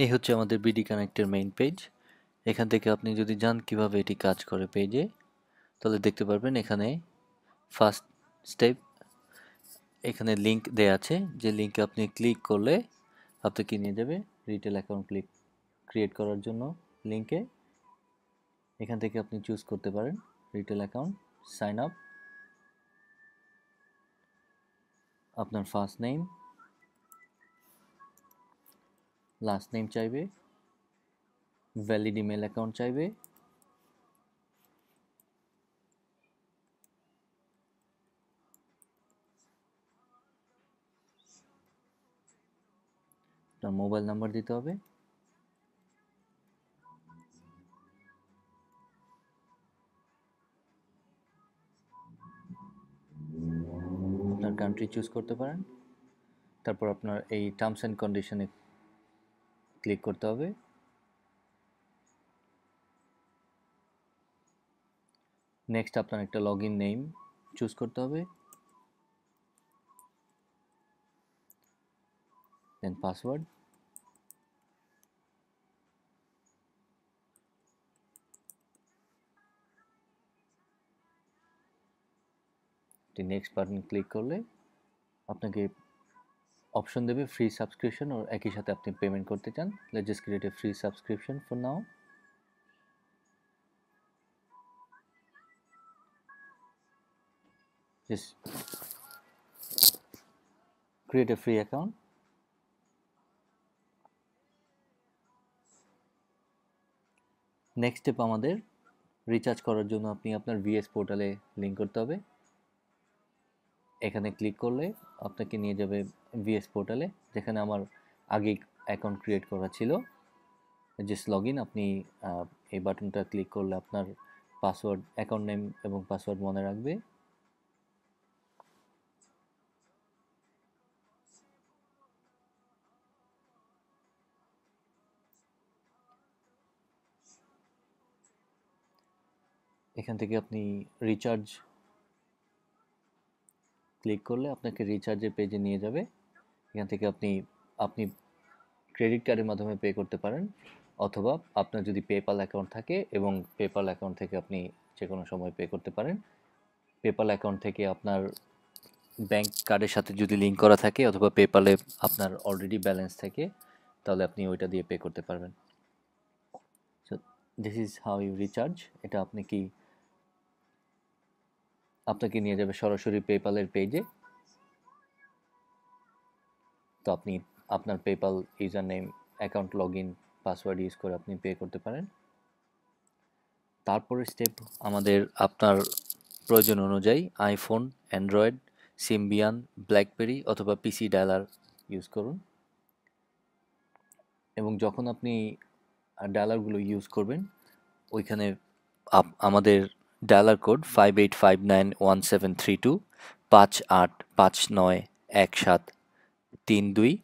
এই হচ্ছে আমাদের বিডি কানেক্টের মেইন পেজ। এখান থেকে আপনি যদি যান কিভাবে এটি কাজ করে পেজে, তাহলে দেখতে পারবেন এখানে ফার্স্ট স্টেপ, এখানে লিংক দেয়া আছে, যে লিংকে আপনি ক্লিক করলে আপনাকে নিয়ে যাবে রিটেল অ্যাকাউন্ট ক্রিয়েট করার জন্য লিংকে। এখান থেকে আপনি চুজ করতে পারেন রিটেল অ্যাকাউন্ট, সাইন আপ, আপনার ফার্স্ট নেম, লাস্ট নেম চাইবে, ভ্যালিড ইমেল অ্যাকাউন্ট চাইবে, আপনার মোবাইল নাম্বার দিতে হবে, আপনার কান্ট্রি চুজ করতে পারেন, তারপর আপনার এই টার্মস অ্যান্ড কন্ডিশনে ক্লিক করতে হবে। নেক্সট আপনার একটা লগ ইন নেম চুজ করতে হবে, দেন পাসওয়ার্ড, নেক্সট বাটন ক্লিক করলে আপনাকে অপশন দেবে ফ্রি সাবস্ক্রিপশন, ও একই সাথে আপনি পেমেন্ট করতে চান। Let's just create a free subscription for now. Just create a free account. Next step আমাদের রিচার্জ করার জন্য আপনি আপনার ভিএস পোর্টালে লিঙ্ক করতে হবে। এখানে ক্লিক করলে আপনাকে নিয়ে যাবে ভিএস পোর্টালে, যেখানে আমার আগে অ্যাকাউন্ট ক্রিয়েট করা ছিল। জাস্ট লগ ইন, আপনি এই বাটনটা ক্লিক করলে আপনার পাসওয়ার্ড, অ্যাকাউন্ট নেম এবং পাসওয়ার্ড মনে রাখবে। এখান থেকে আপনি রিচার্জ ক্লিক করলে আপনাকে রিচার্জের পেজে নিয়ে যাবে। এখান থেকে আপনি আপনি ক্রেডিট কার্ডের মাধ্যমে পে করতে পারেন, অথবা আপনার যদি পেপাল অ্যাকাউন্ট থাকে এবং পেপাল অ্যাকাউন্ট থেকে আপনি যে কোনো সময় পে করতে পারেন। পেপাল অ্যাকাউন্ট থেকে আপনার ব্যাংক কার্ডের সাথে যদি লিঙ্ক করা থাকে, অথবা পেপালে আপনার অলরেডি ব্যালেন্স থাকে, তাহলে আপনি ওইটা দিয়ে পে করতে পারবেন। So this is how you recharge. এটা আপনাকে নিয়ে যাবে সরাসরি পেপালের পেজে। তো আপনি আপনার PayPal user name, account log in, password use করে আপনি পে করতে পারেন। তারপরের স্টেপ আমাদের আপনার প্রয়োজন অনুযায়ী আইফোন, অ্যান্ড্রয়েড, সিম্বিয়ান, ব্ল্যাকবেরি অথবা পিসি ডায়ালার ইউজ করুন। এবং যখন আপনি ডায়ালারগুলো ইউজ করবেন, ওইখানে আমাদের ডায়ালার কোড 58591732 58591732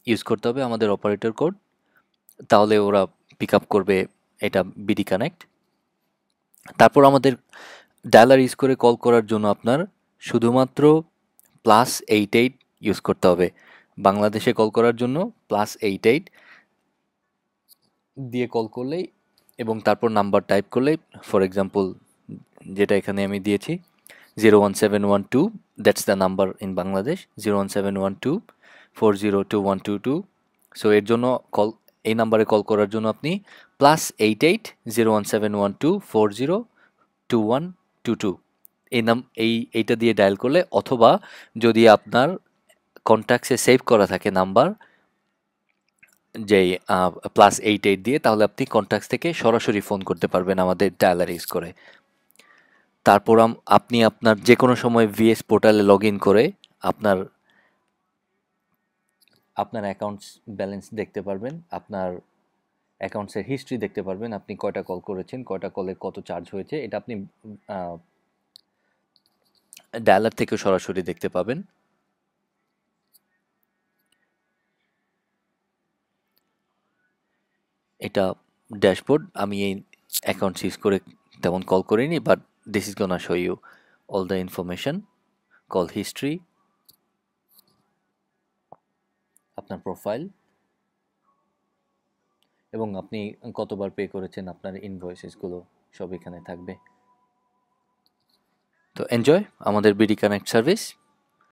ইউজ করতে হবে, আমাদের অপারেটর কোড। তাহলে ওরা পিক আপ করবে এটা বিডি কানেক্ট। তারপর আমাদের ডায়ালার ইউজ করে কল করার জন্য আপনার শুধুমাত্র +88 ইউজ করতে হবে। বাংলাদেশে কল করার জন্য +88 দিয়ে কল করলেই, এবং তারপর নাম্বার টাইপ করলেই, ফর এক্সাম্পল যেটা এখানে আমি দিয়েছি 01712, that's the number in Bangladesh, 01712402122। So এর জন্য এই নাম্বারে কল করার জন্য আপনি +88 01712402122 এইটা দিয়ে ডায়াল করলে, অথবা যদি আপনার কন্ট্যাক্টসে সেভ করা থাকে নাম্বার যেই +88 দিয়ে, তাহলে আপনি কন্ট্যাক্টস থেকে সরাসরি ফোন করতে পারবেন আমাদের ডায়ালার ইউজ করে। তারপর আপনি আপনার যে কোনো সময় ভিএস পোর্টালে লগ ইন করে আপনার অ্যাকাউন্টস ব্যালেন্স দেখতে পারবেন, আপনার অ্যাকাউন্টসের হিস্ট্রি দেখতে পারবেন, আপনি কয়টা কল করেছেন, কয়টা কলে কত চার্জ হয়েছে, এটা আপনি ডায়ালার থেকে সরাসরি দেখতে পাবেন। এটা ড্যাশবোর্ড। আমি এই অ্যাকাউন্টস ইউজ করে তেমন কল করিনি, but this is gonna show you all the information, call history, আপনার প্রোফাইল, এবং আপনি কতবার পে করেছেন আপনার ইনভয়েসেসগুলো সব এখানে থাকবে। তো এনজয় আমাদের বিডি কানেক্ট সার্ভিস।